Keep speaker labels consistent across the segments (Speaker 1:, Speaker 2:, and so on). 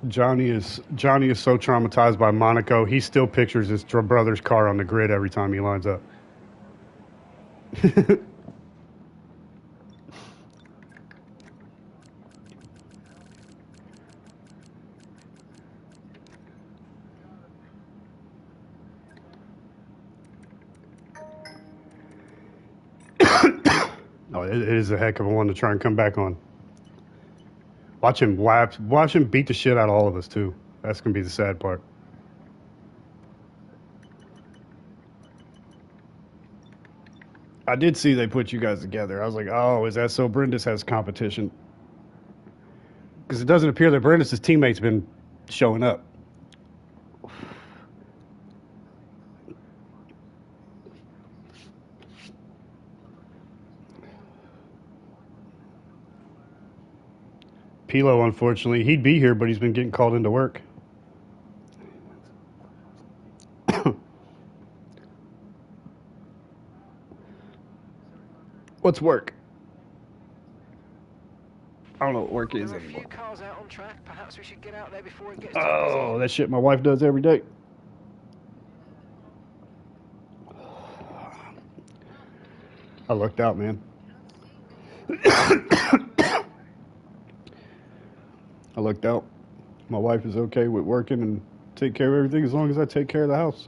Speaker 1: Johnny is so traumatized by Monaco. He still pictures his brother's car on the grid every time he lines up. Oh, it is a heck of a one to try and come back on. Watch him beat the shit out of all of us too. That's gonna be the sad part. I did see they put you guys together. I was like, oh, is that so Brindis has competition? Because it doesn't appear that Brindis' teammates been showing up. Pilo, unfortunately, he'd be here, but he's been getting called into work. What's work? I don't know what work is anymore.
Speaker 2: Cars out on track. Perhaps we should get out there before it gets too
Speaker 1: Oh, that shit my wife does every day. I lucked out, man. I lucked out. My wife is okay with working and take care of everything as long as I take care of the house.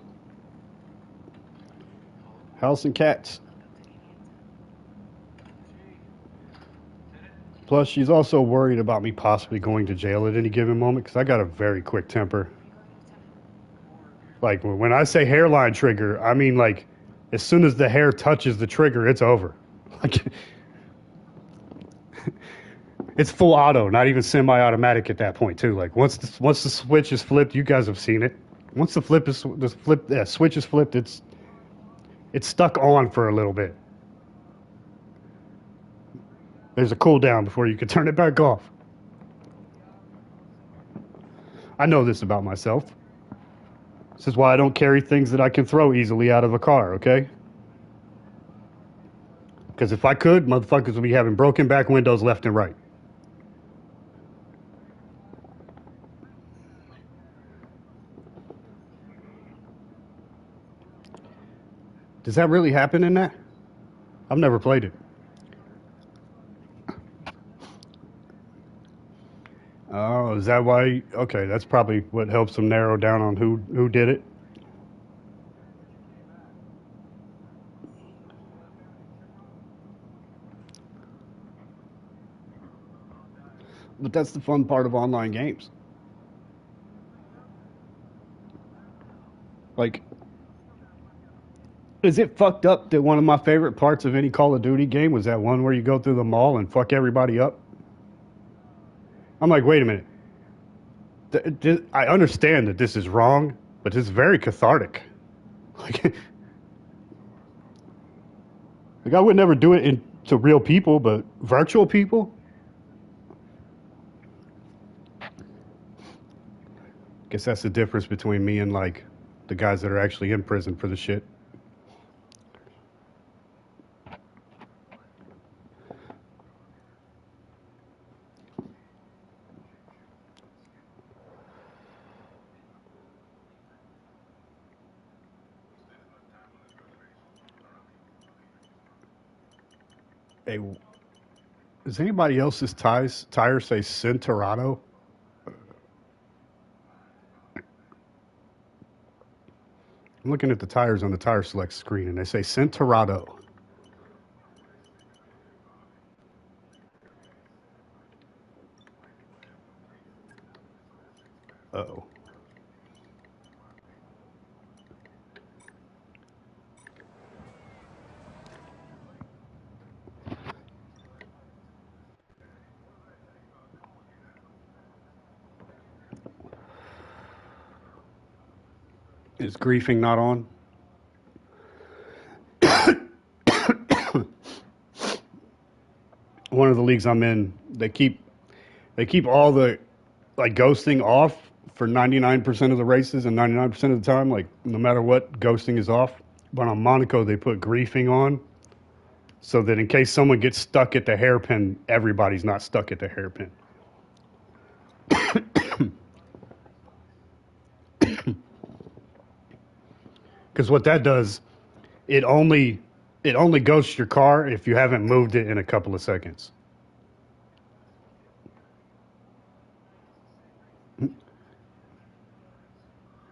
Speaker 1: House and cats. Plus, she's also worried about me possibly going to jail at any given moment because I got a very quick temper. Like, when I say hairline trigger, I mean, like, as soon as the hair touches the trigger, it's over. Like, it's full auto, not even semi-automatic at that point, too. Like, once the switch is flipped, you guys have seen it. Once the switch is flipped, it's stuck on for a little bit. There's a cooldown before you can turn it back off. I know this about myself. This is why I don't carry things that I can throw easily out of a car, okay? Because if I could, motherfuckers would be having broken back windows left and right. Does that really happen in that? I've never played it. Oh, is that why? Okay, that's probably what helps them narrow down on who did it. But that's the fun part of online games. Like, is it fucked up that one of my favorite parts of any Call of Duty game was that one where you go through the mall and fuck everybody up? I'm like, wait a minute. I understand that this is wrong, but it's very cathartic. Like, I would never do it to real people, but virtual people? Guess that's the difference between me and, like, the guys that are actually in prison for the shit. Hey, does anybody else's tires say Centerado? I'm looking at the tires on the tire select screen, and they say Centerado. Uh-oh. Is griefing not on? One of the leagues I'm in, they keep all the, like, ghosting off for 99% of the races and 99% of the time. Like, no matter what, ghosting is off. But on Monaco, they put griefing on so that in case someone gets stuck at the hairpin, everybody's not stuck at the hairpin. Because what that does, it only ghosts your car if you haven't moved it in a couple of seconds.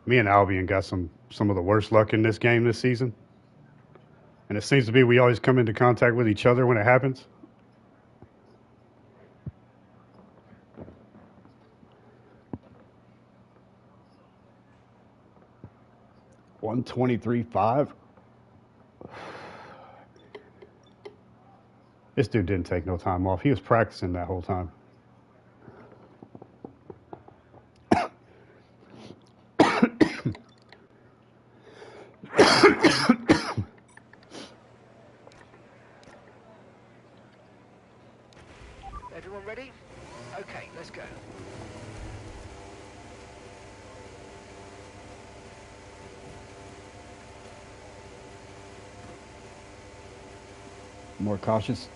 Speaker 1: Me and Albion got some of the worst luck in this game this season, and it seems to be we always come into contact with each other when it happens. 123.5. This dude didn't take no time off. He was practicing that whole time.
Speaker 2: Everyone ready? Okay, let's go.
Speaker 1: More cautious.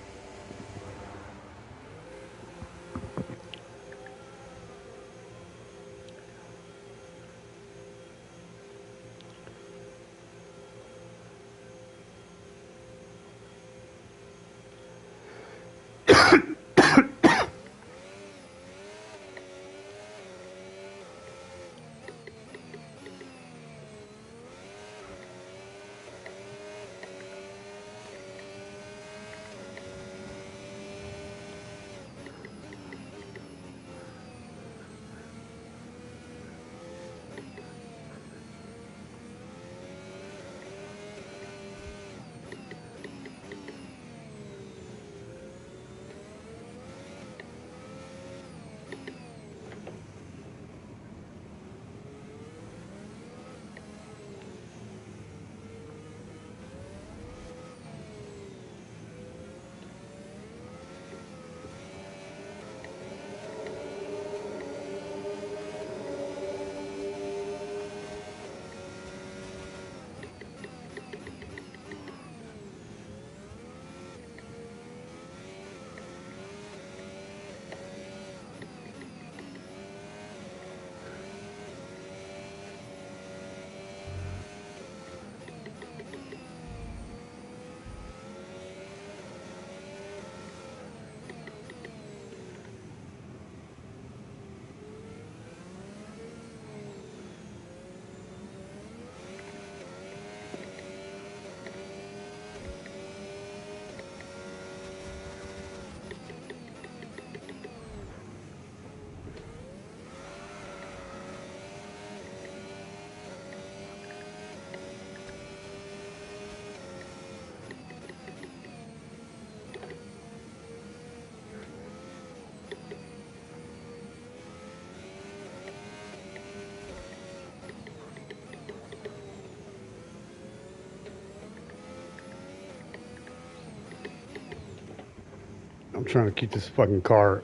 Speaker 1: I'm trying to keep this fucking car.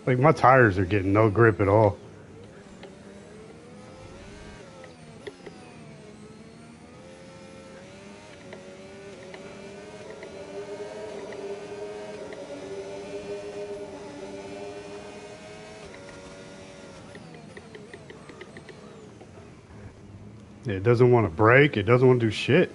Speaker 1: Like, my tires are getting no grip at all. It doesn't want to brake. It doesn't want to do shit.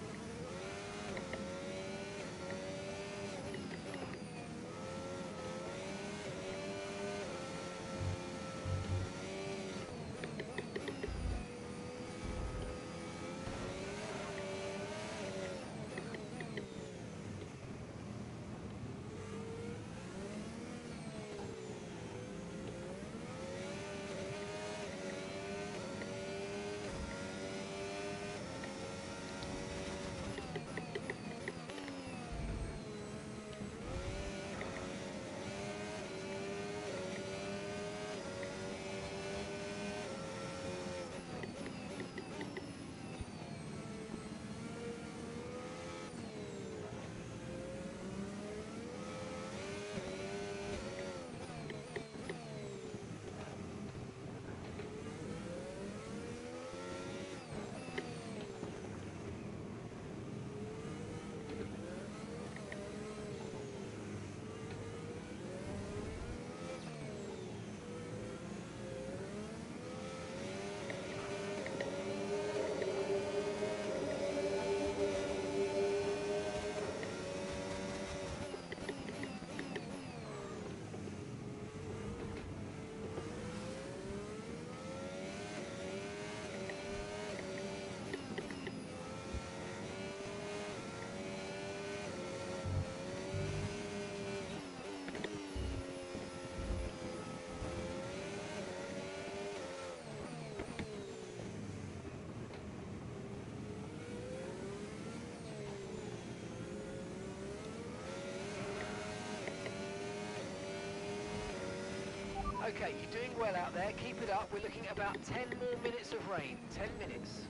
Speaker 2: Okay, you're doing well out there. Keep it up. We're looking at about 10 more minutes of rain. 10 minutes.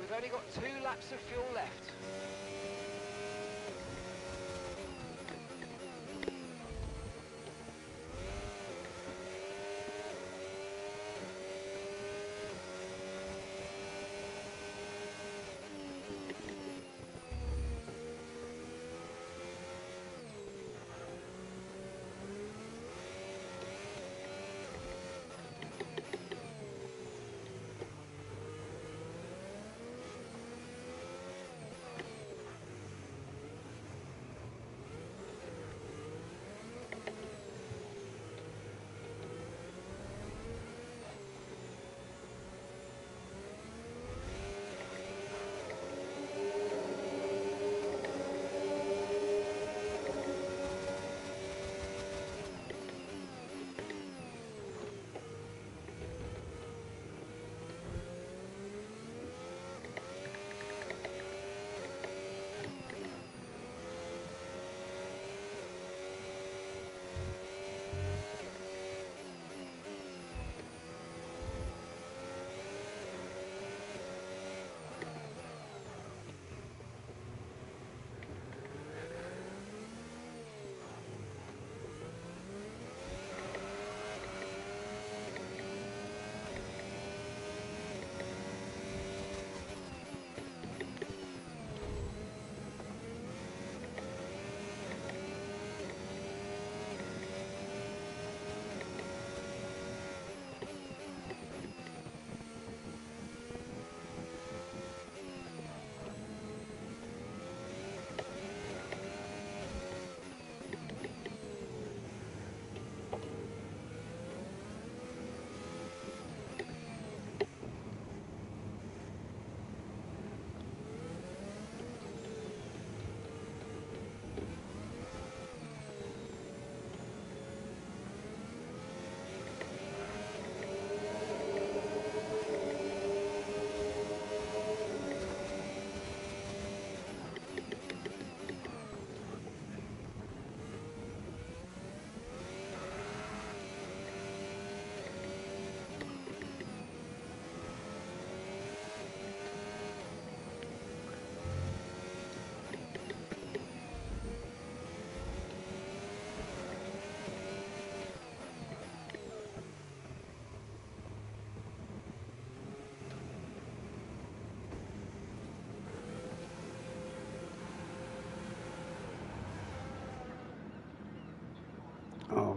Speaker 2: We've only got 2 laps of fuel left.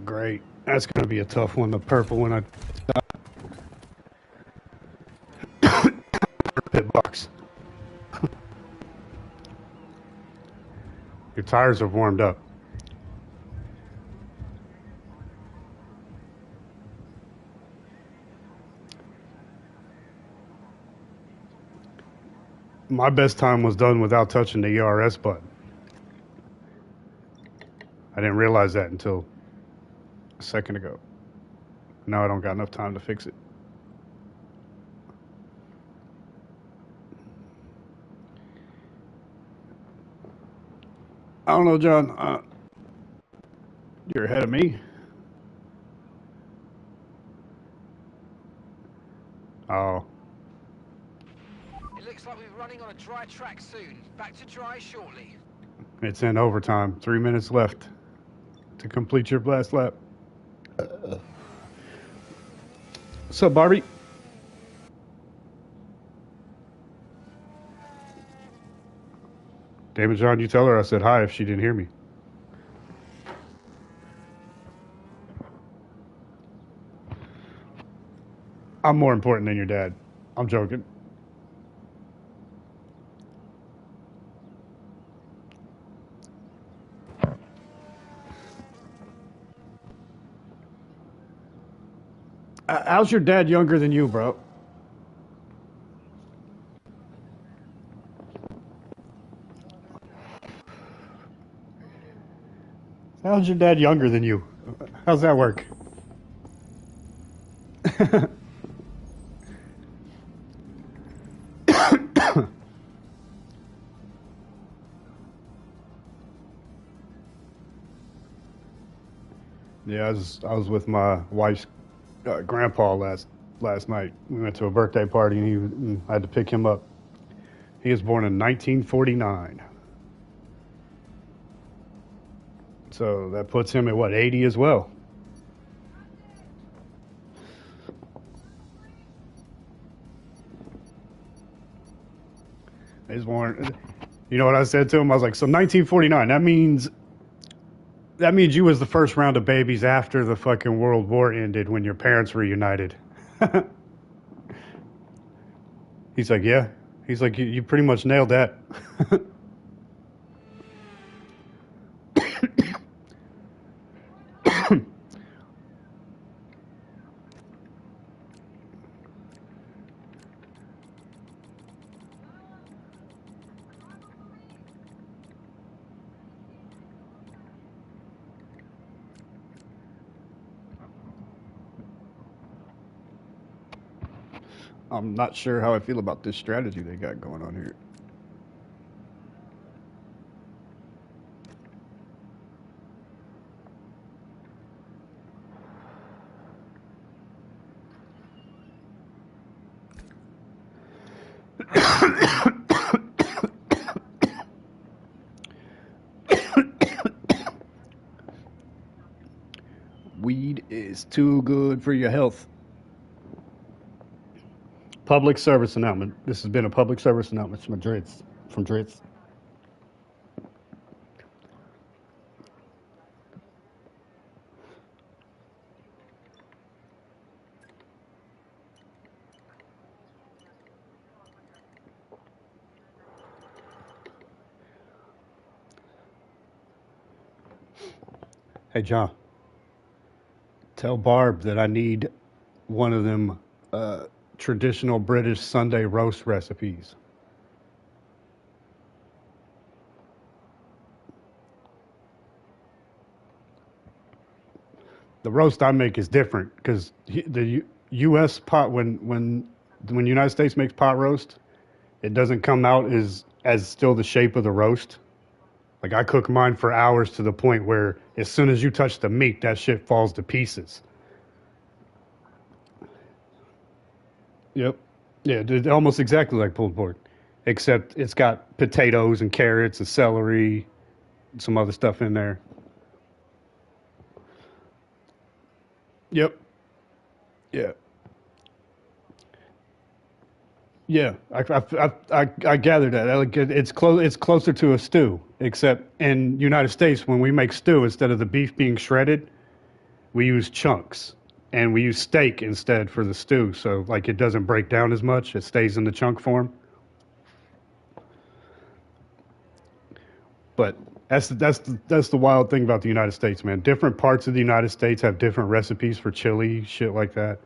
Speaker 1: great. That's going to be a tough one, the purple one. Pit box. Your tires have warmed up. My best time was done without touching the ERS button. I didn't realize that until a second ago. Now I don't got enough time to fix it. I don't know, John. You're ahead of me. Oh.
Speaker 2: It looks like we're running on a dry track soon. Back to dry shortly.
Speaker 1: It's in overtime. 3 minutes left to complete your last lap. What's up, Barbie? David John, you tell her I said hi if she didn't hear me. I'm more important than your dad. I'm joking. How's your dad younger than you, bro? How's your dad younger than you? How's that work? Yeah, I was with my wife's grandpa last night. We went to a birthday party, and I had to pick him up. He was born in 1949. So that puts him at, what, 80 as well? He's born. You know what I said to him? I was like, so 1949, that means you was the first round of babies after the fucking World War ended when your parents reunited. He's like, yeah. He's like, you pretty much nailed that. I'm not sure how I feel about this strategy they got going on here. Weed is too good for your health. Public service announcement. This has been a public service announcement from Dritz. Hey, John. Tell Barb that I need one of them traditional British Sunday roast recipes. The roast I make is different because the U.S. pot when the United States makes pot roast, it doesn't come out as still the shape of the roast. Like I cook mine for hours to the point where as soon as you touch the meat, that shit falls to pieces. Yep. Yeah, dude, almost exactly like pulled pork, except it's got potatoes and carrots and celery, and some other stuff in there. Yep. Yeah. Yeah. I gathered that. Like, it's close. It's closer to a stew, except in United States when we make stew, instead of the beef being shredded, we use chunks, and we use steak instead for the stew. So like it doesn't break down as much; it stays in the chunk form. But that's the wild thing about the United States, man. Different parts of the United States have different recipes for chili, shit like that.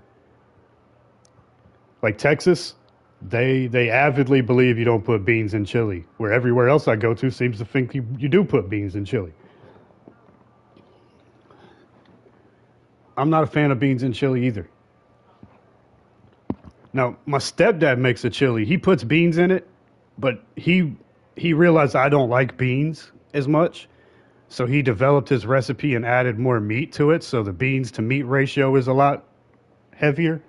Speaker 1: Like Texas, they avidly believe you don't put beans in chili. Where everywhere else I go to seems to think you do put beans in chili. I'm not a fan of beans in chili either. Now, my stepdad makes a chili. He puts beans in it, but he realized I don't like beans as much. So he developed his recipe and added more meat to it. So the beans to meat ratio is a lot heavier.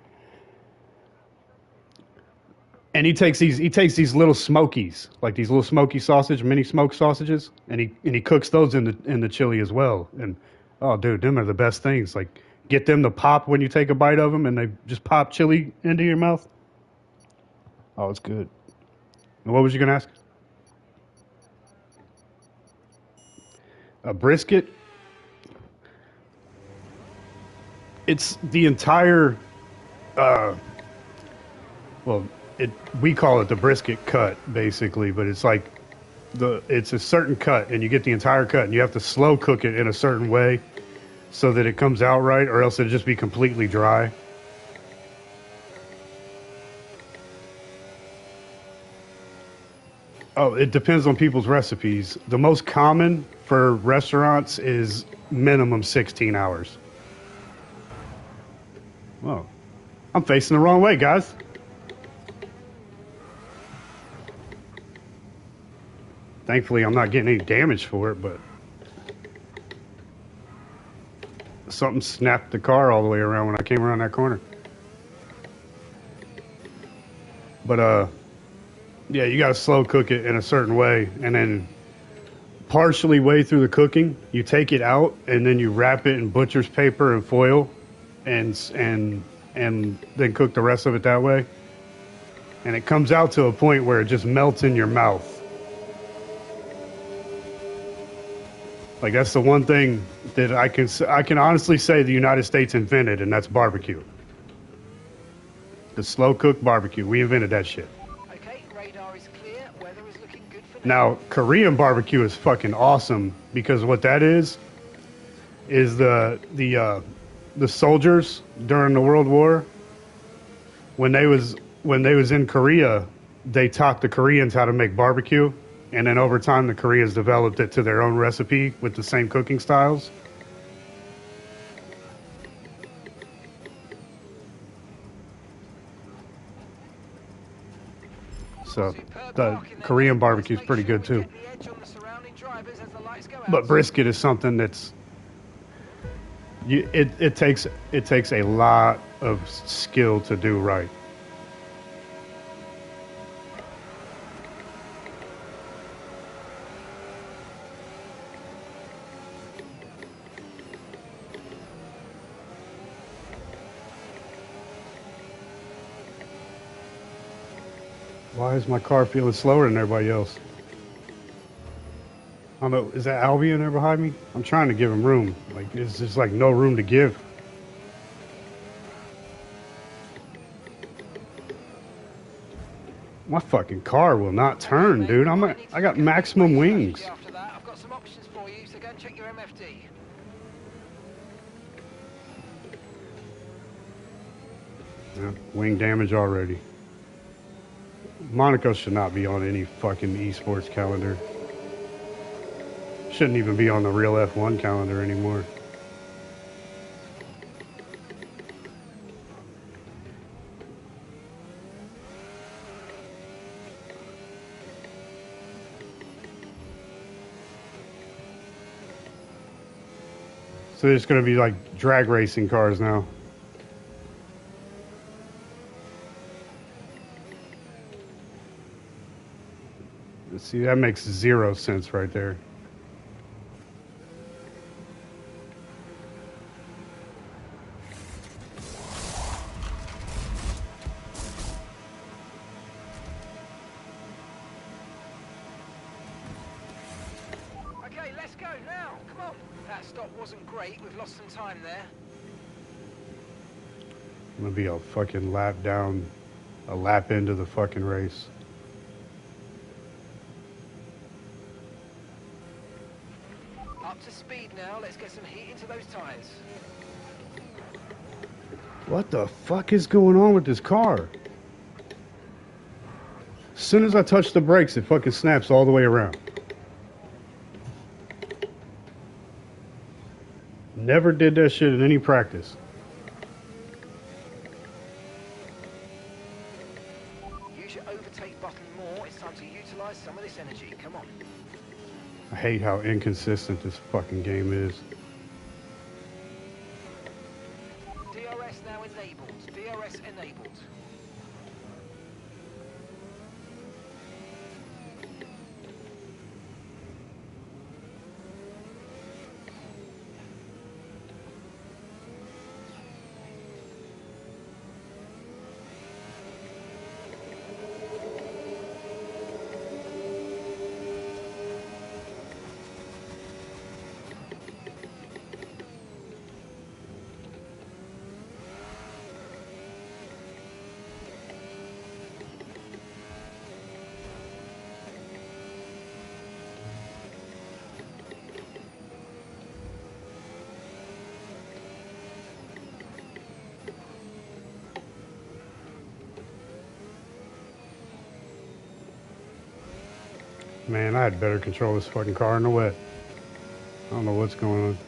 Speaker 1: And he takes these little smokies, like these little smoky sausage, mini smoked sausages, and he cooks those in the chili as well. And oh, dude, them are the best things. Like get them to pop when you take a bite of them, and they just pop chili into your mouth. Oh, it's good. And what was you gonna ask? A brisket? It's the entire. Uh, well, it we call it the brisket cut basically, but it's like it's a certain cut, and you get the entire cut, and you have to slow cook it in a certain way so that it comes out right, or else it'll just be completely dry. Oh, it depends on people's recipes. The most common for restaurants is minimum 16 hours. Whoa. I'm facing the wrong way, guys. Thankfully, I'm not getting any damage for it, but something snapped the car all the way around when I came around that corner. But, yeah, you got to slow cook it in a certain way, and then partially way through the cooking, you take it out, and then you wrap it in butcher's paper and foil, and then cook the rest of it that way. And it comes out to a point where it just melts in your mouth. Like that's the one thing that I can honestly say the United States invented, and that's barbecue. The slow cooked barbecue. We invented that shit.
Speaker 2: Okay, radar is clear. Weather is looking good for
Speaker 1: Now, Korean barbecue is fucking awesome because what that is the soldiers during the World War when they was in Korea, they taught the Koreans how to make barbecue, and then over time the Koreans developed it to their own recipe with the same cooking styles. So the Korean barbecue is pretty good too. But brisket is something that's it takes a lot of skill to do right. Why is my car feeling slower than everybody else? I don't know. Is that Albion there behind me? I'm trying to give him room. Like, it's just like no room to give. My fucking car will not turn, dude. I got maximum wings.
Speaker 2: After that, I've got some options for you, so go and check your MFD.
Speaker 1: Yeah, wing damage already. Monaco should not be on any fucking esports calendar. Shouldn't even be on the real F1 calendar anymore. So there's going to be like drag racing cars now. See, that makes zero sense right there.
Speaker 2: Okay, let's go now. Come on. That stop wasn't great. We've lost some time there.
Speaker 1: I'm gonna be a fucking lap down, a lap into the fucking race.
Speaker 2: Up to speed now. Let's get some heat into those tyres.
Speaker 1: What the fuck is going on with this car? As soon as I touch the brakes, it fucking snaps all the way around. Never did that shit in any practice.
Speaker 2: Use your overtake button more. It's time to utilise some of this energy. Come on.
Speaker 1: I hate how inconsistent this fucking game is.
Speaker 2: DRS now enabled. DRS enabled.
Speaker 1: Man, I had better control this fucking car in the wet. I don't know what's going on.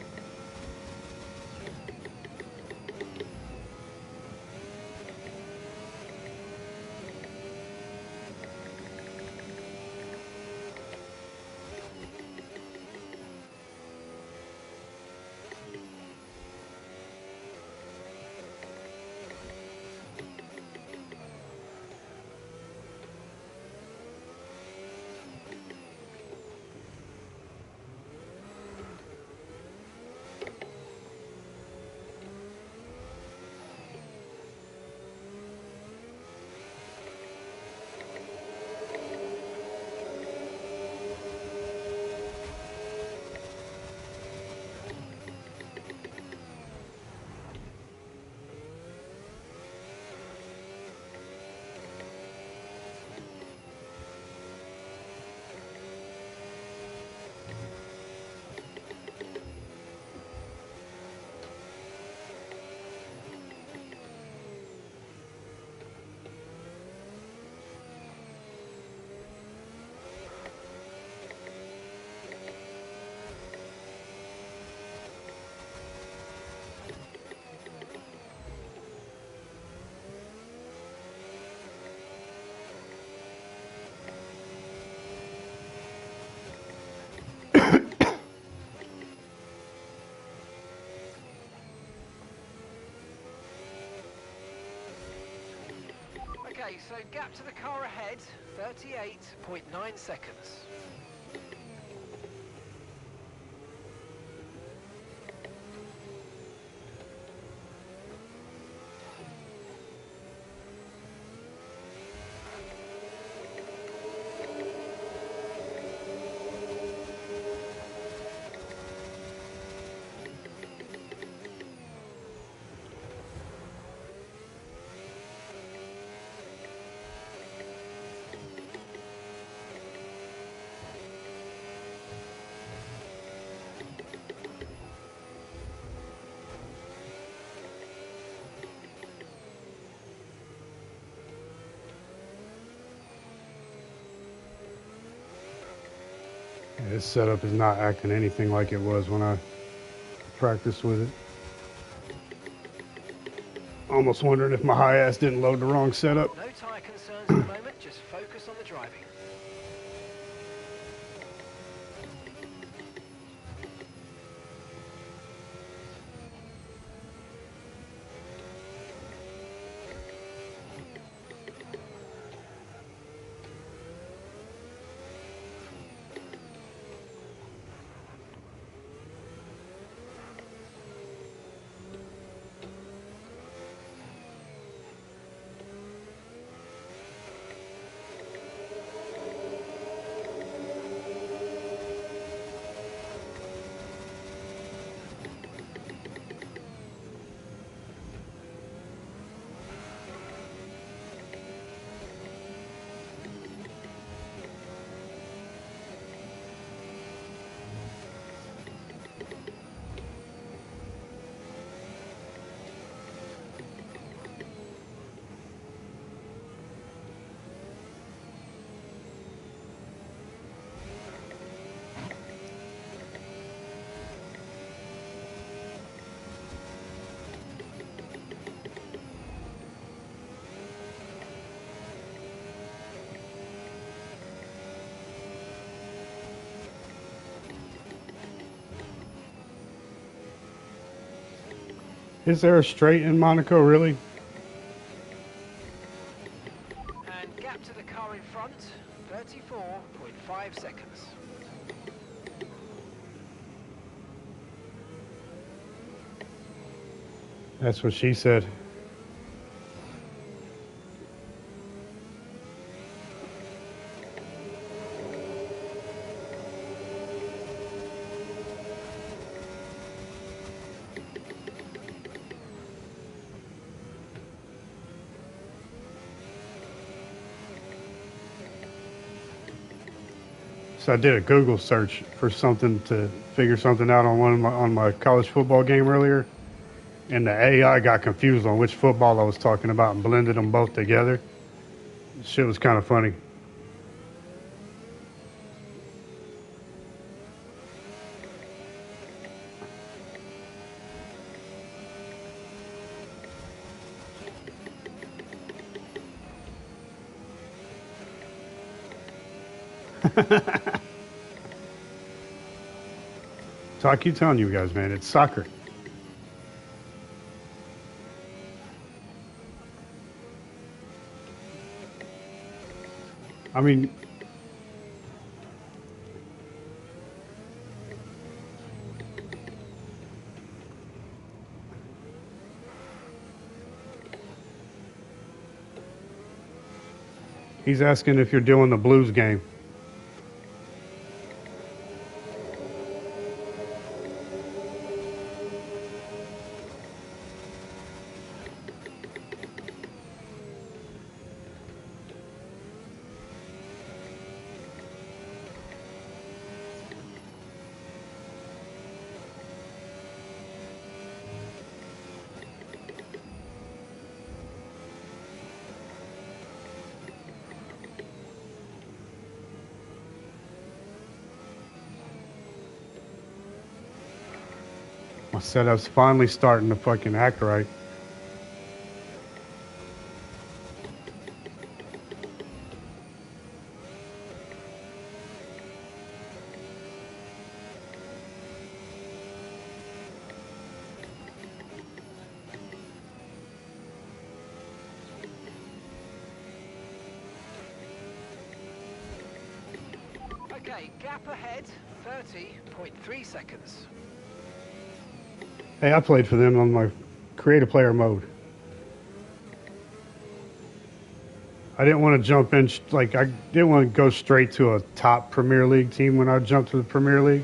Speaker 2: Okay, so gap to the car ahead, 38.9 seconds.
Speaker 1: This setup is not acting anything like it was when I practiced with it. Almost wondering if my high ass didn't load the wrong setup.
Speaker 2: No tyre concerns at the moment, just focus on the driving.
Speaker 1: Is there a straight in Monaco, really?
Speaker 2: And gap to the car in front, 34.5 seconds.
Speaker 1: That's what she said. So I did a Google search for something to figure something out on my college football game earlier, and the AI got confused on which football I was talking about and blended them both together. Shit was kind of funny. So I keep telling you guys, man, it's soccer. I mean, he's asking if you're doing the Blues game. My setup's finally starting to fucking act right.
Speaker 2: Okay, gap ahead, 30.3 seconds.
Speaker 1: Hey, I played for them on my creative player mode. I didn't want to jump in, I didn't want to go straight to a top Premier League team when I jumped to the Premier League.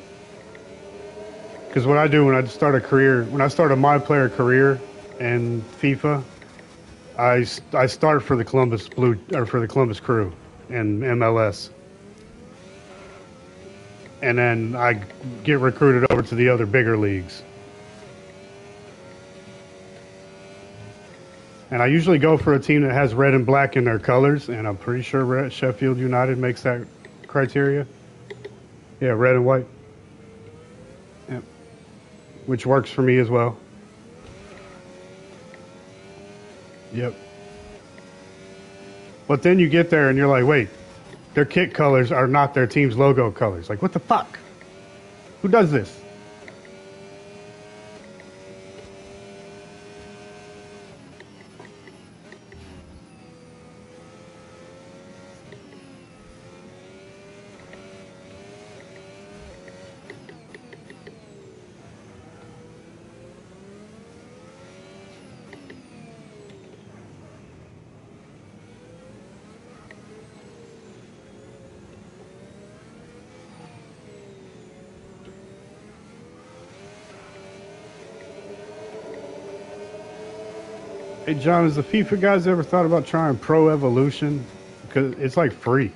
Speaker 1: Because what I do when I start a my player career in FIFA, I start for the Columbus Crew in MLS. And then I get recruited over to the other bigger leagues. And I usually go for a team that has red and black in their colors, and I'm pretty sure Sheffield United makes that criteria. Yeah, red and white. Yep. Which works for me as well. Yep. But then you get there and you're like, wait, their kit colors are not their team's logo colors. Like, what the fuck? Who does this? Hey, John, has the FIFA guys ever thought about trying Pro Evolution? Because it's like free.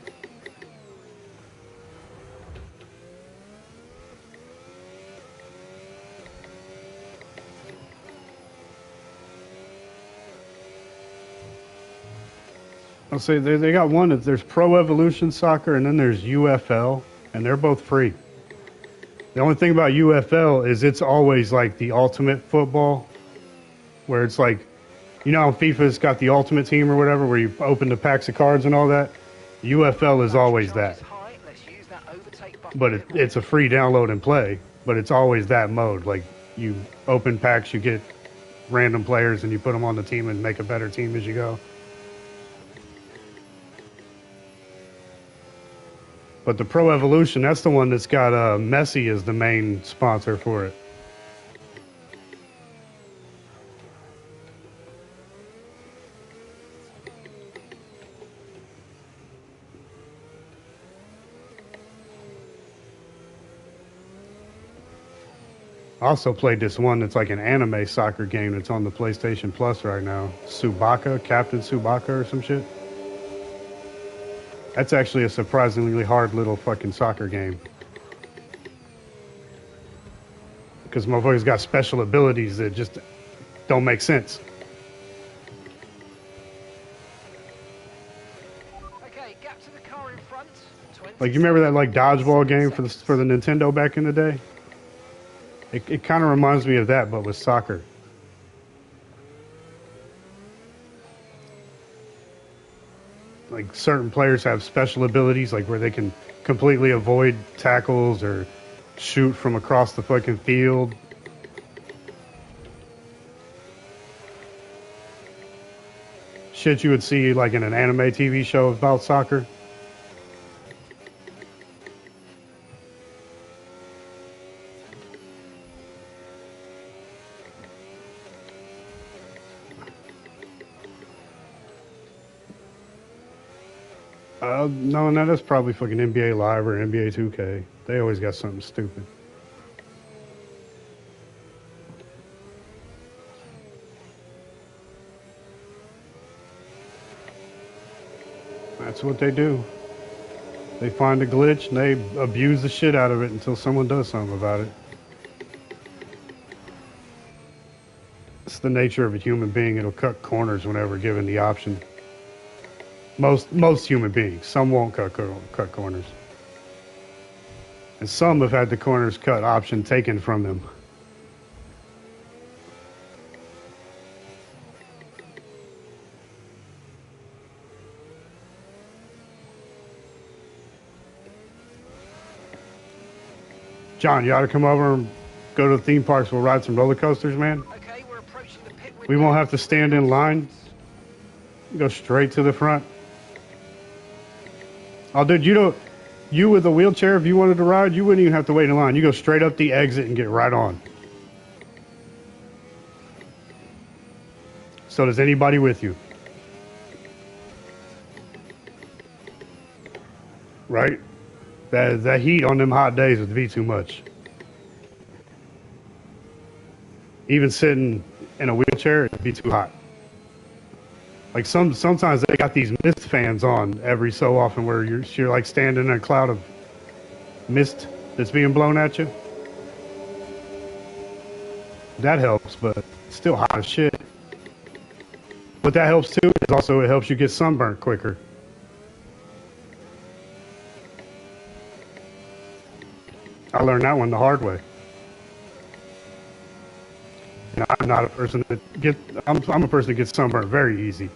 Speaker 1: I'll say they got one that there's Pro Evolution Soccer and then there's UFL, and they're both free. The only thing about UFL is it's always like the ultimate football, where it's like, you know how FIFA's got the ultimate team or whatever, where you open the packs of cards and all that? UFL is always that. But it's a free download and play, but it's always that mode. Like, you open packs, you get random players and you put them on the team and make a better team as you go. But the Pro Evolution, that's the one that's got Messi as the main sponsor for it. I also played this one that's like an anime soccer game that's on the PlayStation Plus right now. Tsubaka, Captain Tsubaka or some shit. That's actually a surprisingly hard little fucking soccer game. Because motherfucker's got special abilities that just don't make sense.
Speaker 2: Okay, gap to the car in front.
Speaker 1: Like, you remember that like dodgeball game for the Nintendo back in the day? It kind of reminds me of that, but with soccer. Like, certain players have special abilities, like where they can completely avoid tackles or shoot from across the fucking field. Shit you would see like in an anime TV show about soccer. No, that's probably fucking NBA Live or NBA 2K. They always got something stupid. That's what they do. They find a glitch and they abuse the shit out of it until someone does something about it. It's the nature of a human being. It'll cut corners whenever given the option. Most human beings. Some won't cut corners. And some have had the corners cut option taken from them. John, you ought to come over and go to the theme parks. We'll ride some roller coasters, man.
Speaker 2: Okay, we're approaching the pit window.
Speaker 1: We won't have to stand in line. Go straight to the front. Oh, dude, you with a wheelchair, if you wanted to ride, you wouldn't even have to wait in line. You go straight up the exit and get right on. So does anybody with you? Right? That heat on them hot days would be too much. Even sitting in a wheelchair, it'd be too hot. Like sometimes they got these mist fans on every so often where you're like standing in a cloud of mist that's being blown at you. That helps, but it's still hot as shit. What that helps too is also it helps you get sunburnt quicker. I learned that one the hard way. And I'm not a person that I'm a person that gets sunburnt very easy.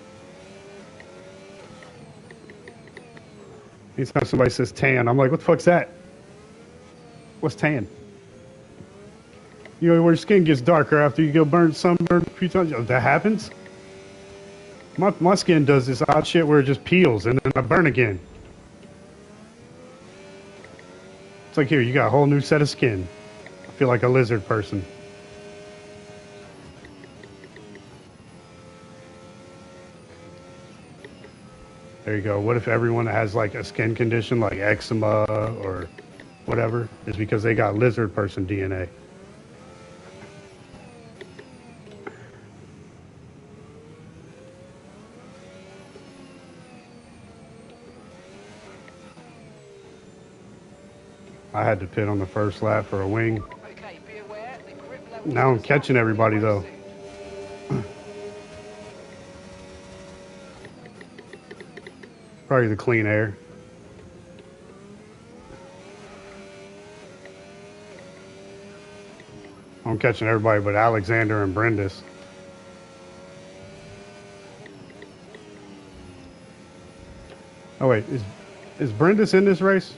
Speaker 1: Anytime somebody says tan, I'm like, what the fuck's that? What's tan? You know, where your skin gets darker after you go sunburned a few times. That happens? My skin does this odd shit where it just peels and then I burn again. It's like, here, you got a whole new set of skin. I feel like a lizard person. There you go. What if everyone that has like a skin condition like eczema or whatever is because they got lizard person DNA? I had to pit on the first lap for a wing.
Speaker 2: Okay, be aware, the grip level
Speaker 1: Now I'm catching everybody though. Probably the clean air. I'm catching everybody but Alexander and Brendis. Oh wait, is Brendis in this race?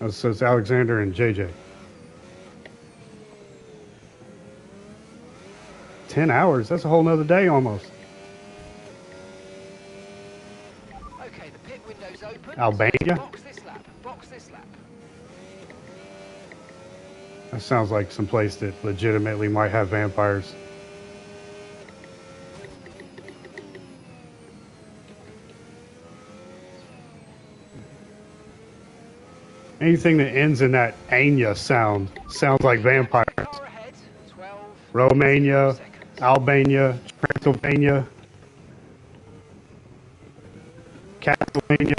Speaker 1: Oh, so it's Alexander and JJ. 10 hours. That's a whole nother day almost.
Speaker 2: Okay, the pit window's open.
Speaker 1: Albania?
Speaker 2: So box this lap. Box this lap.
Speaker 1: That sounds like some place that legitimately might have vampires. Anything that ends in that Anya sounds like vampires.
Speaker 2: Car ahead. 12.
Speaker 1: Romania,
Speaker 2: Seconds.
Speaker 1: Albania, Transylvania, Castlevania.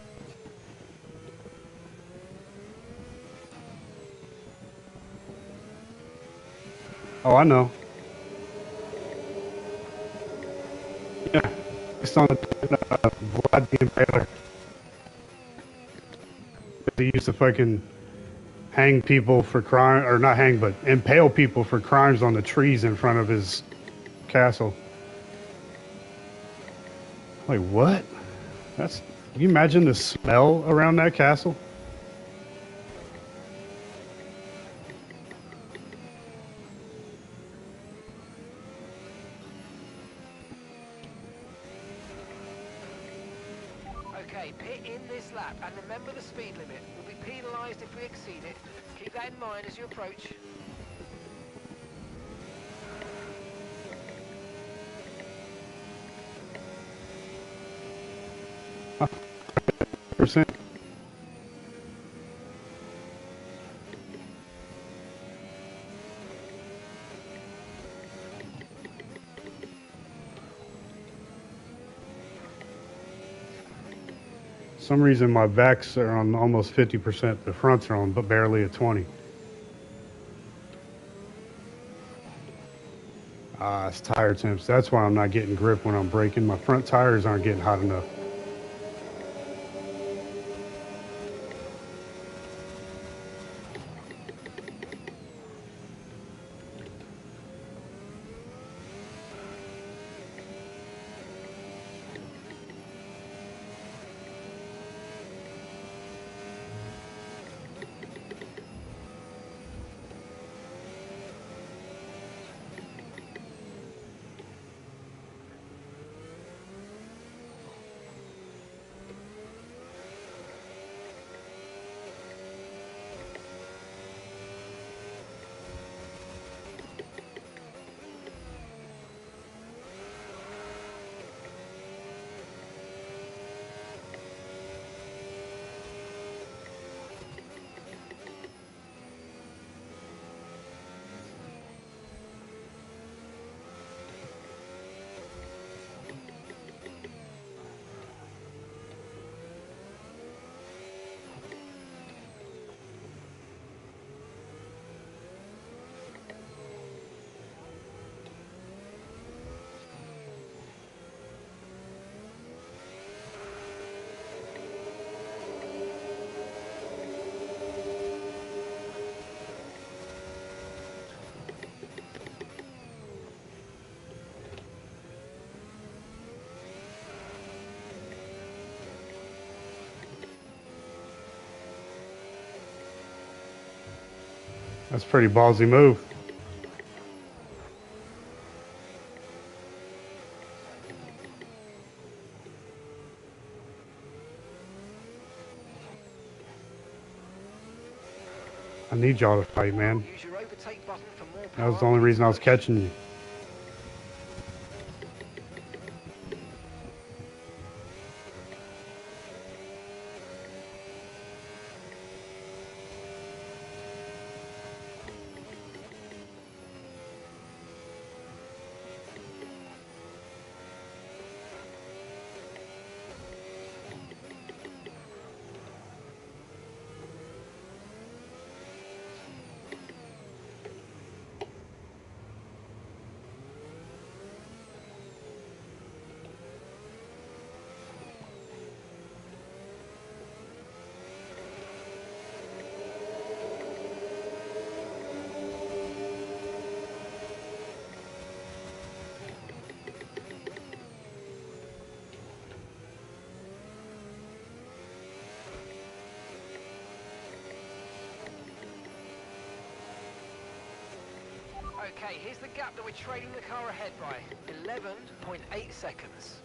Speaker 1: Oh, I know. Yeah, it's on Vlad the Impaler. He used to fucking hang people for crime, or not hang, but impale people for crimes on the trees in front of his castle. Like, what? That's. Can you imagine the smell around that castle?
Speaker 2: Okay, pit in this lap, and remember the speed limit. We'll be penalised if we exceed it. Keep that in mind as you approach.
Speaker 1: Percent. Some reason my backs are on almost 50%. The fronts are on, but barely at 20. Ah, it's tire temps. That's why I'm not getting grip when I'm braking. My front tires aren't getting hot enough. That's a pretty ballsy move. I need y'all to fight, man.
Speaker 2: Use your overtake button for more
Speaker 1: That was
Speaker 2: power
Speaker 1: the only
Speaker 2: on
Speaker 1: reason I was
Speaker 2: approach.
Speaker 1: catching you.
Speaker 2: Okay, here's the gap that we're trailing the car ahead by. 11.8 seconds.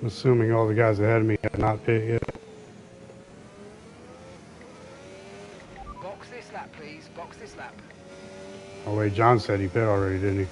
Speaker 1: Assuming all the guys ahead of me have not pit yet.
Speaker 2: Box this lap, please. Box this lap.
Speaker 1: Oh wait, John said he pit already, didn't he?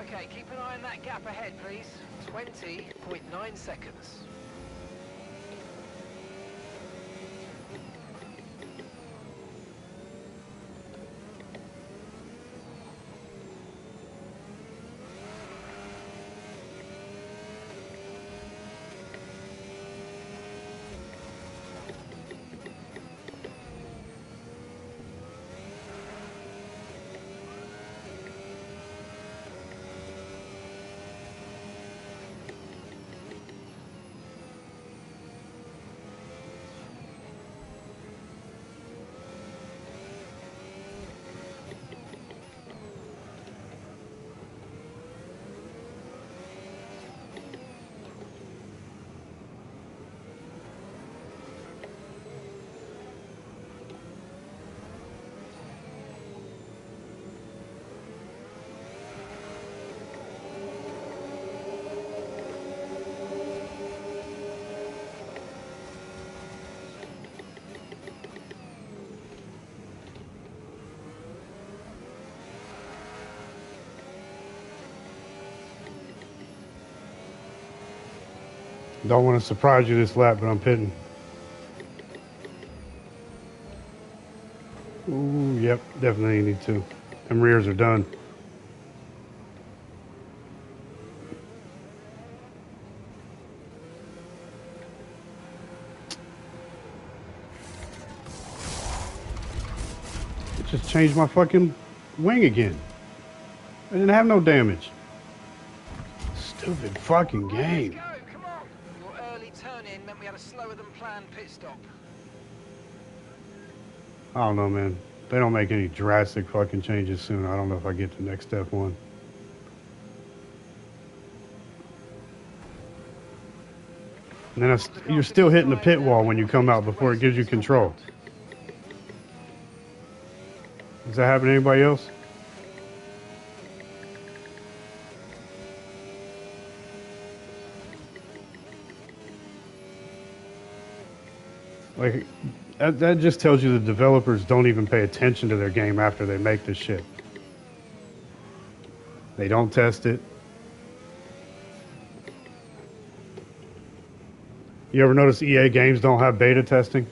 Speaker 2: Okay, keep an eye on that gap ahead, please. 20.9 seconds.
Speaker 1: Don't want to surprise you this lap, but I'm pitting. Ooh, yep, definitely need to. Them rears are done. It just changed my fucking wing again. I didn't have no damage. Stupid fucking
Speaker 2: Right, let's
Speaker 1: game.
Speaker 2: go, come on. Your early turn-in meant we had a slower than planned pit stop.
Speaker 1: I don't know, man. If they don't make any drastic fucking changes soon, I don't know if I get to next F1. And then you're still hitting the pit wall when you come out before it gives you control. Does that happen to anybody else? Like that just tells you the developers don't even pay attention to their game after they make this shit. They don't test it. You ever notice EA games don't have beta testing?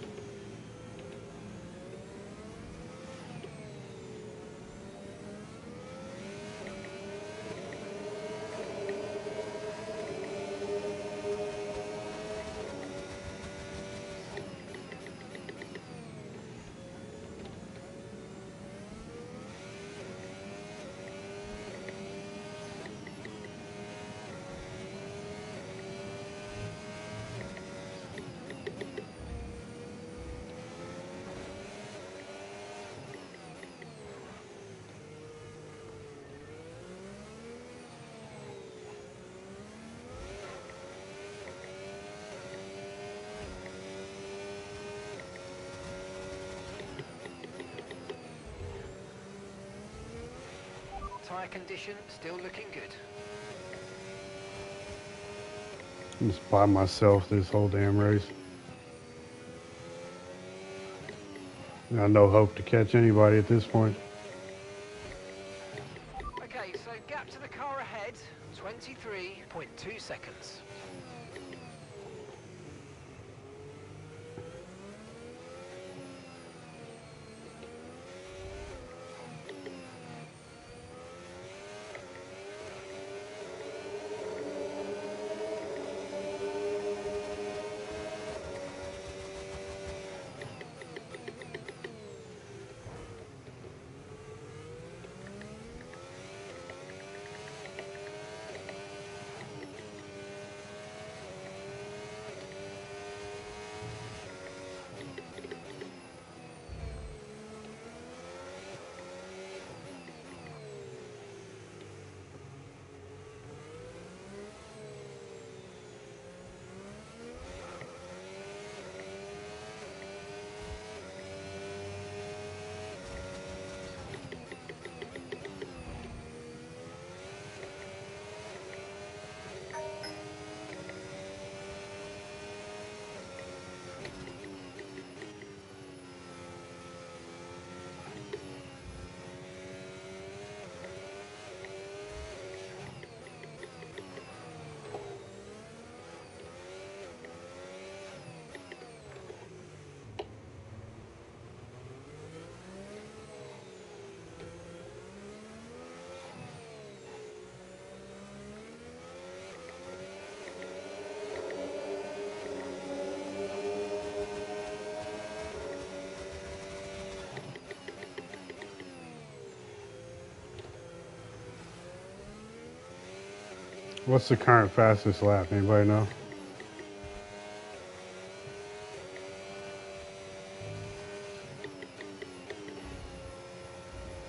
Speaker 2: Tyre condition still looking good.
Speaker 1: I'm just by myself this whole damn race. I got no hope to catch anybody at this point.
Speaker 2: Okay, so gap to the car ahead, 23.2 seconds.
Speaker 1: What's the current fastest lap? Anybody know?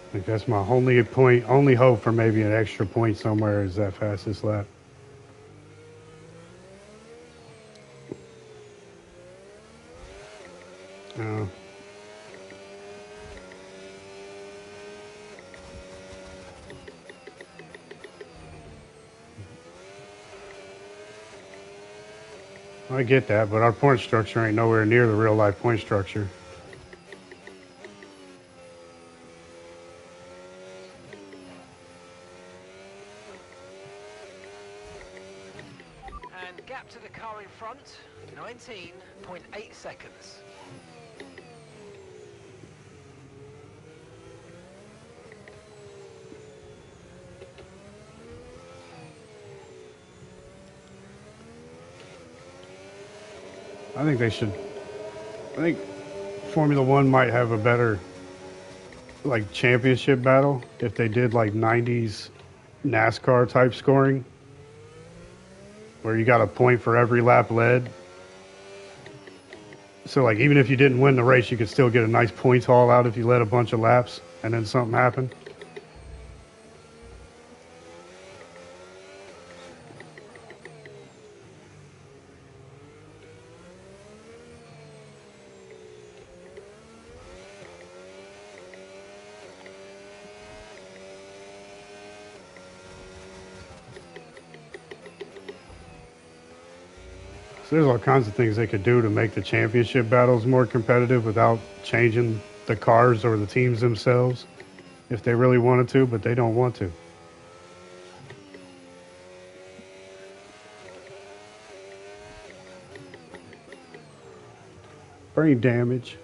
Speaker 1: I think that's my only hope for maybe an extra point somewhere is that fastest lap. Uh, I get that, but our point structure ain't nowhere near the real life point structure.
Speaker 2: And gap to the car in front, 19.8 seconds.
Speaker 1: I think they should. I think Formula One might have a better like championship battle if they did like 90s NASCAR type scoring, where you got a point for every lap led. So like even if you didn't win the race, you could still get a nice points haul out if you led a bunch of laps and then something happened. there's all kinds of things they could do to make the championship battles more competitive without changing the cars or the teams themselves if they really wanted to, but they don't want to. Brain damage.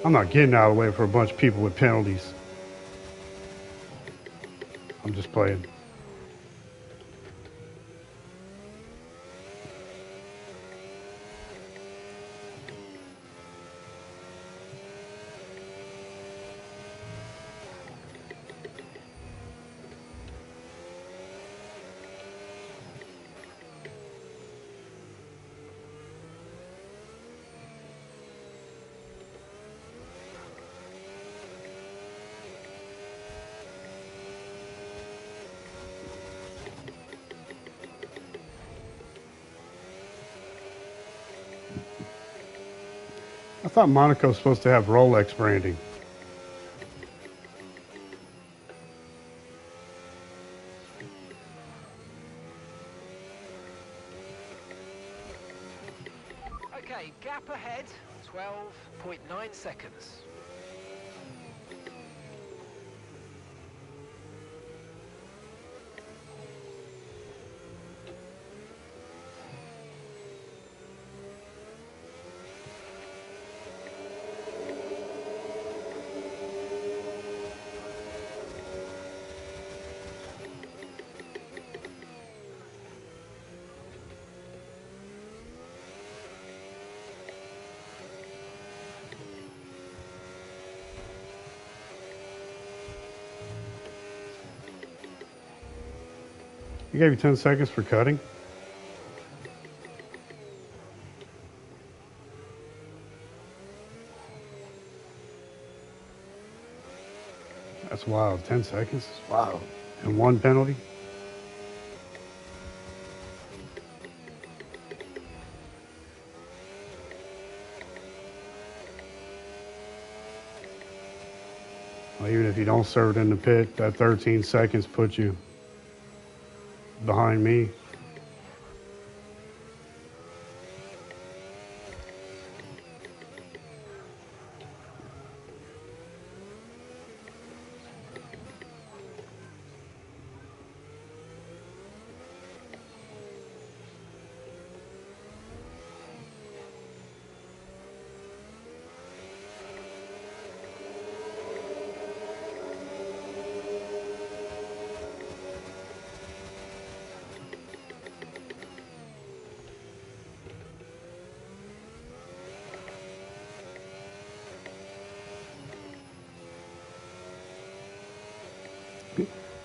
Speaker 1: I'm not getting out of the way for a bunch of people with penalties. I'm just playing. I thought Monaco was supposed to have Rolex branding.
Speaker 2: Okay, gap ahead, 12.9 seconds.
Speaker 1: You gave you 10 seconds for cutting? That's wild. 10 seconds? Wow. And one penalty? Well, even if you don't serve it in the pit, that 13 seconds puts you behind me.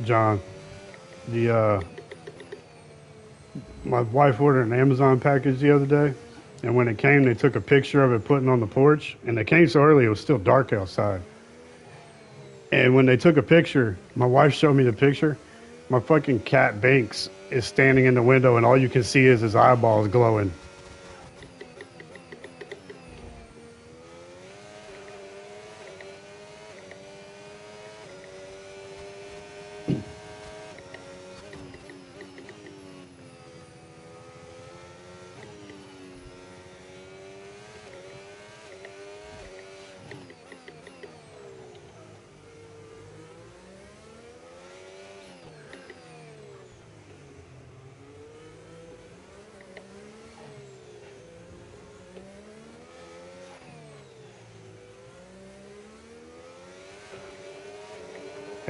Speaker 1: John, the my wife ordered an Amazon package the other day, and when it came, they took a picture of it putting on the porch, and they came so early it was still dark outside. And when they took a picture, my wife showed me the picture. My fucking cat Banks is standing in the window, and all you can see is his eyeballs glowing.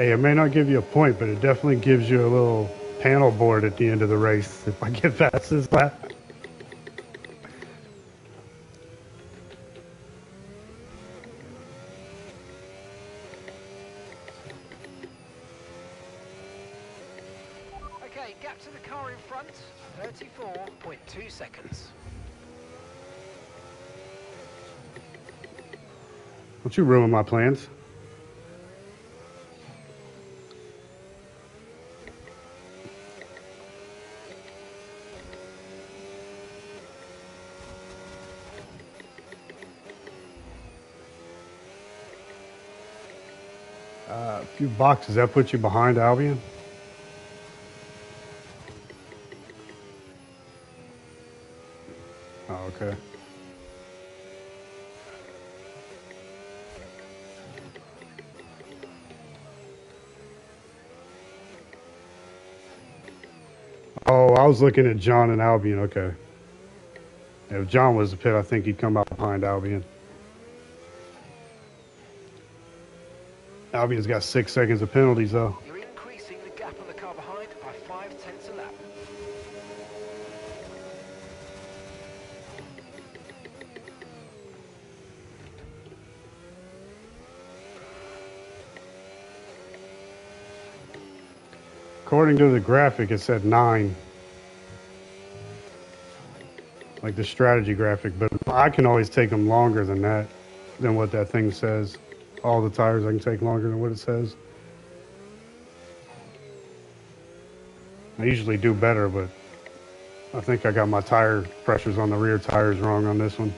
Speaker 1: Hey, it may not give you a point, but it definitely gives you a little panel board at the end of the race if I get past this lap.
Speaker 2: Okay, gap to the car in front, 34.2 seconds.
Speaker 1: Don't you ruin my plans. few boxes. That puts you behind Albion? Oh, okay. Oh, I was looking at John and Albion. Okay. If John was the pit, I think he'd come out behind Albion. Albion's got 6 seconds of penalties, though.
Speaker 2: You're increasing the gap on the car behind by 5/10 a lap.
Speaker 1: According to the graphic, it said 9. Like the strategy graphic, but I can always take them longer than that, than what that thing says. All the tires I can take longer than what it says. I usually do better, but I think I got my tire pressures on the rear tires wrong on this one.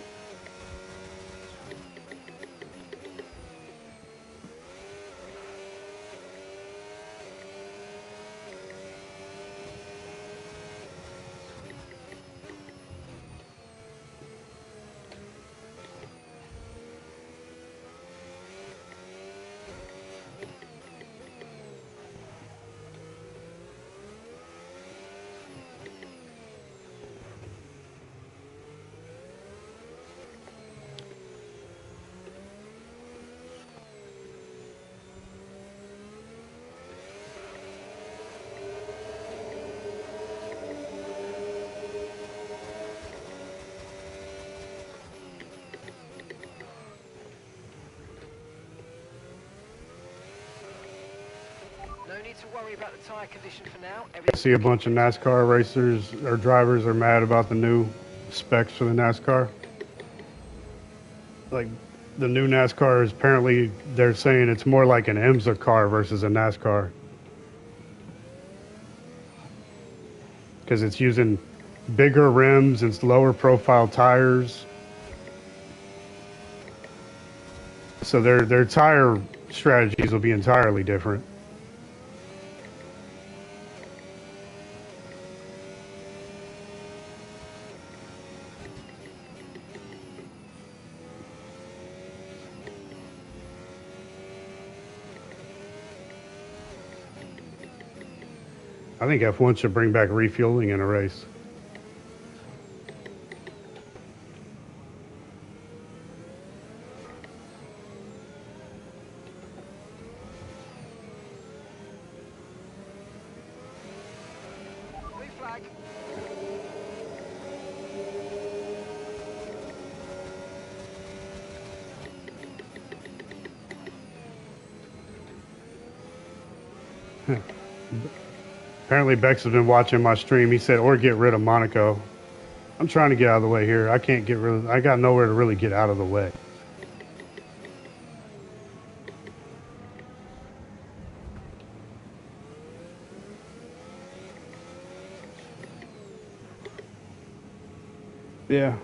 Speaker 2: No need to worry about the tyre condition for now.
Speaker 1: I see a bunch of NASCAR racers or drivers are mad about the new specs for the NASCAR. Like the new NASCAR is apparently they're saying it's more like an IMSA car versus a NASCAR because it's using bigger rims and lower profile tires. So their tire strategies will be entirely different. I think F1 should bring back refueling in a race.
Speaker 2: Blue flag.
Speaker 1: Apparently Bex has been watching my stream. He said, or get rid of Monaco. I'm trying to get out of the way here. I can't get rid of, I got nowhere to really get out of the way. Yeah.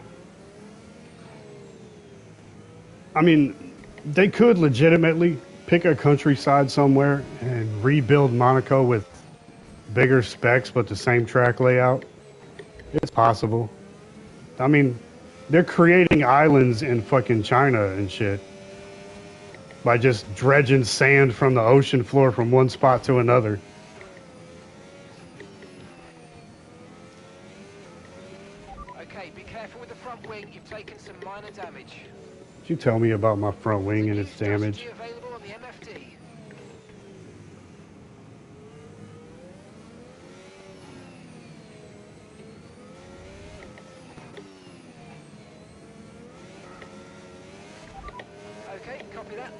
Speaker 1: I mean, they could legitimately pick a countryside somewhere and rebuild Monaco with bigger specs but the same track layout. It's possible. I mean, they're creating islands in fucking China and shit by just dredging sand from the ocean floor from one spot to another.
Speaker 2: Okay, be careful with the front wing. You've taken some minor damage.
Speaker 1: Did you tell me about my front wing and its
Speaker 2: There's a new
Speaker 1: damage?
Speaker 2: strategy available on the MFD. Okay, copy that.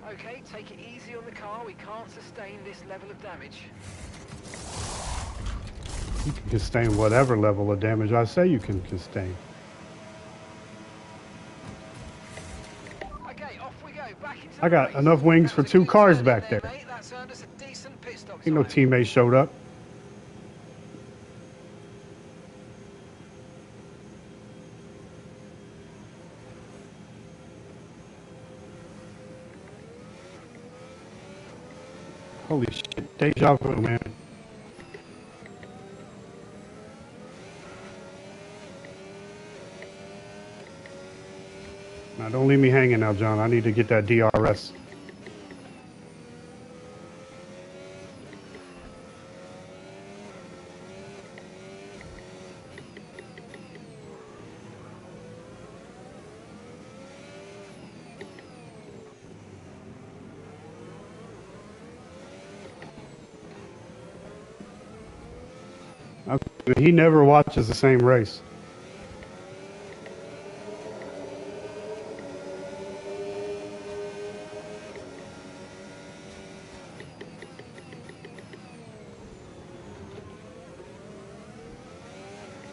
Speaker 2: Okay, take it easy on the car. We can't sustain this level of damage.
Speaker 1: You can sustain whatever level of damage I say you can sustain.
Speaker 2: Okay, off we go. Back into
Speaker 1: I
Speaker 2: the
Speaker 1: got
Speaker 2: race.
Speaker 1: enough wings
Speaker 2: That
Speaker 1: for
Speaker 2: was a
Speaker 1: 2
Speaker 2: good
Speaker 1: cars
Speaker 2: turn in
Speaker 1: back
Speaker 2: there,
Speaker 1: there.
Speaker 2: mate. That's earned us a decent pit stop
Speaker 1: Ain't no
Speaker 2: time.
Speaker 1: teammates showed up. Holy shit, deja vu, man. Now, don't leave me hanging now, John. I need to get that DRS. He never watches the same race.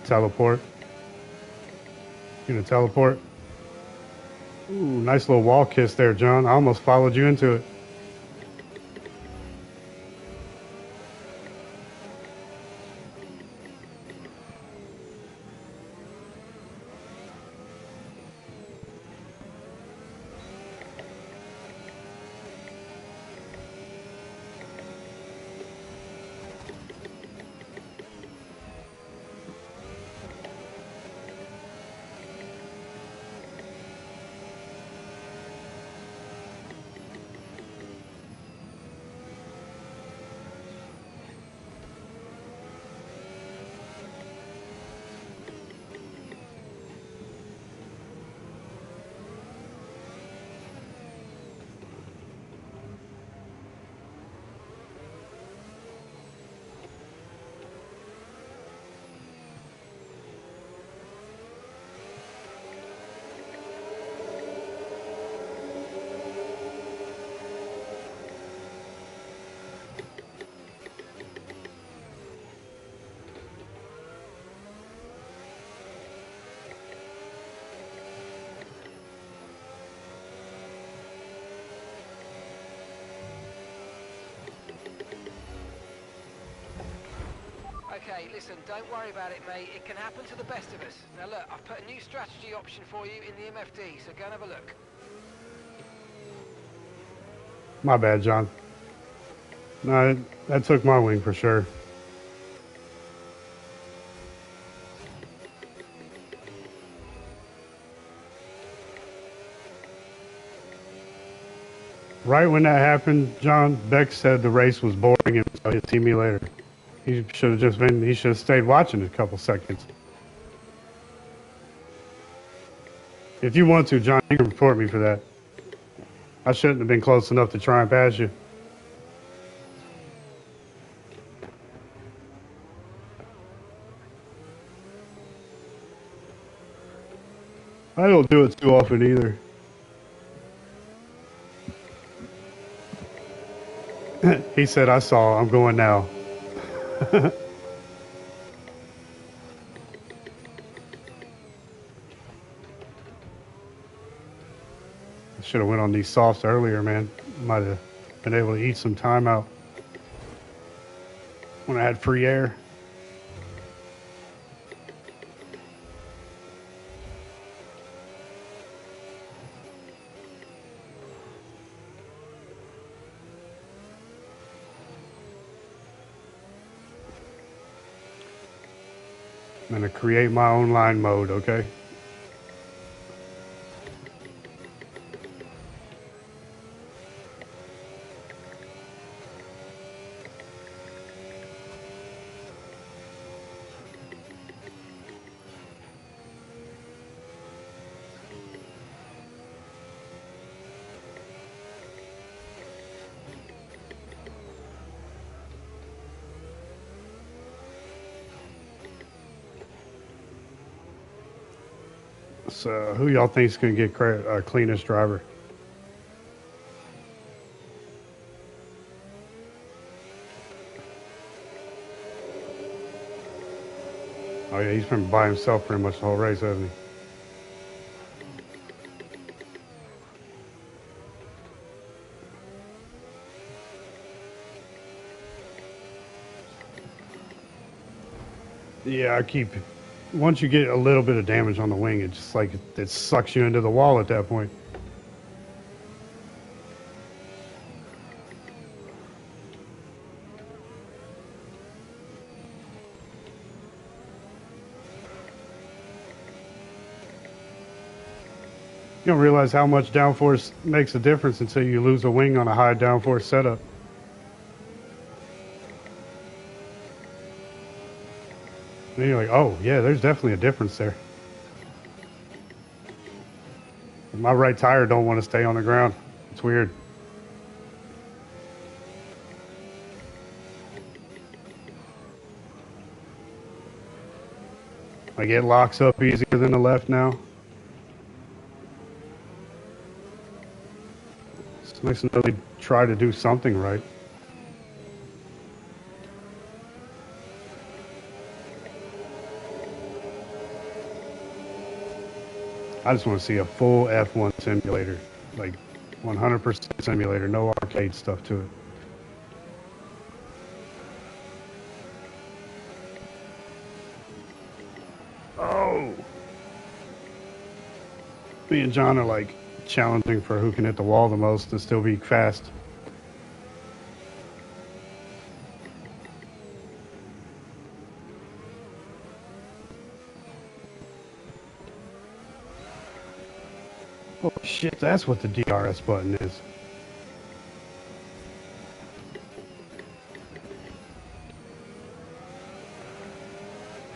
Speaker 1: Teleport. You gonna teleport? Ooh, nice little wall kiss there, John. I almost followed you into it.
Speaker 2: Okay, listen, don't worry about it, mate. It can happen to the best of us. Now look, I've put a new strategy option for you in the MFD, so go and have a look.
Speaker 1: My bad, John. No, that took my wing for sure. Right when that happened, John, Beck said the race was boring and so he'd see me later. He should have just been, he should have stayed watching a couple seconds. If you want to, John, you can report me for that. I shouldn't have been close enough to try and pass you. I don't do it too often either. He said, I saw, I'm going now. I should have went on these softs earlier, man. Might have been able to eat some time out when I had free air. I'm going to create my own line mode, okay? So who y'all think is going to get cleanest driver? Oh yeah, he's been by himself pretty much the whole race, hasn't he? Yeah, I keep. Once you get a little bit of damage on the wing, it's just like it sucks you into the wall at that point. You don't realize how much downforce makes a difference until you lose a wing on a high downforce setup. Then you're like, oh yeah, there's definitely a difference there. My right tire don't want to stay on the ground. It's weird. Like it locks up easier than the left now. It's nice to know they try to do something right. I just want to see a full F1 simulator, like 100% simulator, no arcade stuff to it. Oh! Me and John are like challenging for who can hit the wall the most and still be fast. Oh shit, that's what the DRS button is.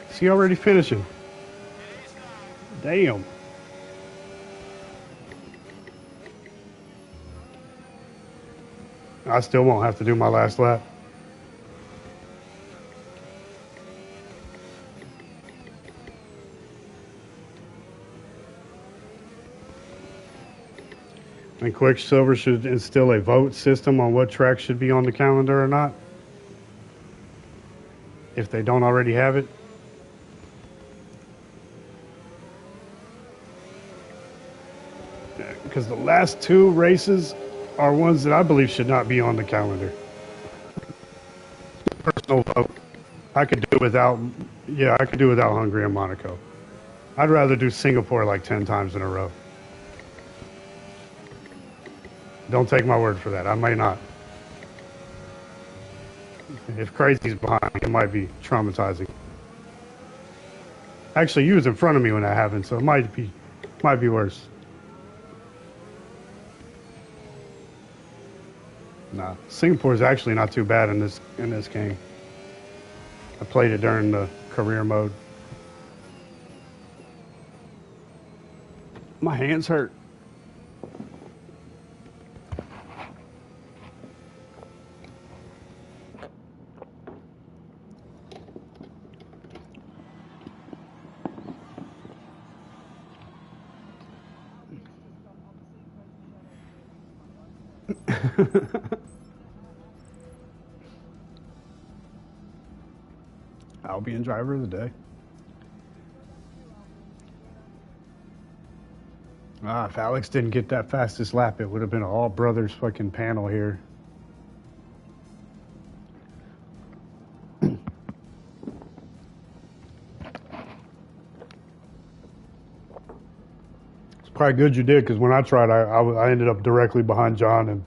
Speaker 1: Is he already finishing? Damn. I still won't have to do my last lap. And Quicksilver should instill a vote system on what tracks should be on the calendar or not, if they don't already have it. Because the last two races are ones that I believe should not be on the calendar. Personal vote. I could do without, yeah, I could do without Hungary and Monaco. I'd rather do Singapore like 10 times in a row. Don't take my word for that. I may not. If Crazy's behind, it might be traumatizing. Actually, you was in front of me when that happened, so it might be worse. Nah, Singapore is actually not too bad in this game. I played it during the career mode. My hands hurt. Albion driver of the day. If Alex didn't get that fastest lap, it would have been an all brothers fucking panel here. It's probably good you did, because when I tried, I ended up directly behind John, and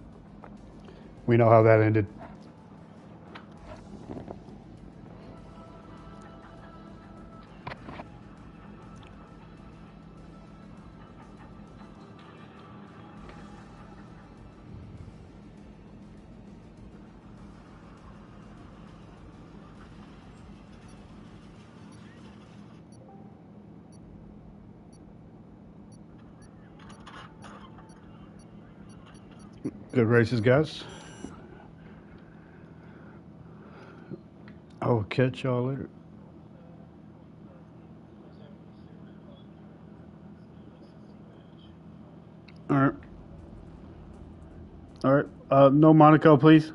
Speaker 1: we know how that ended. Good races, guys. I'll catch y'all later. All right. All right. No Monaco, please.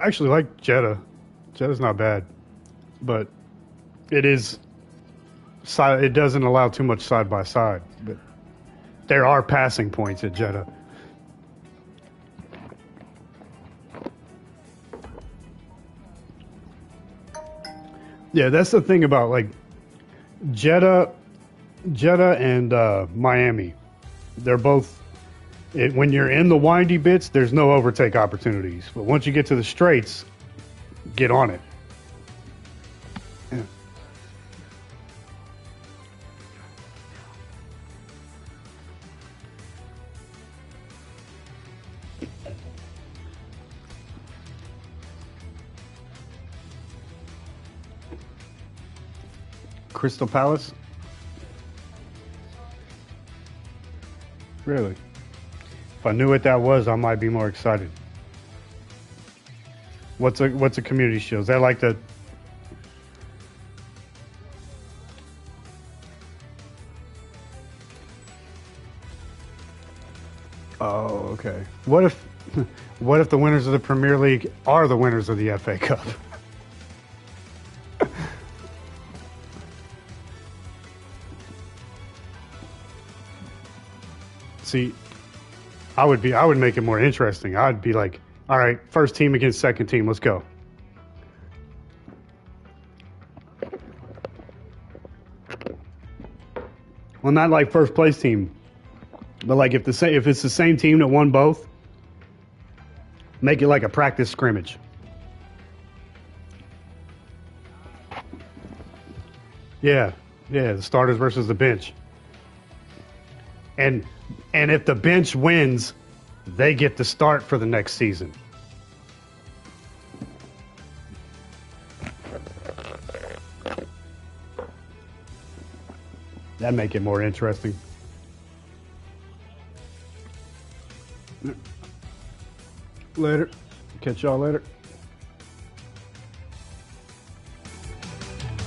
Speaker 1: actually like Jeddah. Jeddah's not bad, but it is side. It doesn't allow too much side by side, but there are passing points at Jeddah. Yeah, that's the thing about like Jeddah and Miami. They're both. When you're in the windy bits, there's no overtake opportunities. But once you get to the straights, get on it. Yeah. Crystal Palace? Really? If I knew what that was, I might be more excited. What's a community shield? Is that like the... Oh, okay. What if the winners of the Premier League are the winners of the FA Cup? See, I would make it more interesting. I'd be like, all right, first team against second team, let's go. Well, not like first place team, but like if it's the same team that won both, make it like a practice scrimmage. Yeah, the starters versus the bench. And if the bench wins, they get to start for the next season. That'd make it more interesting. Later. Catch y'all later.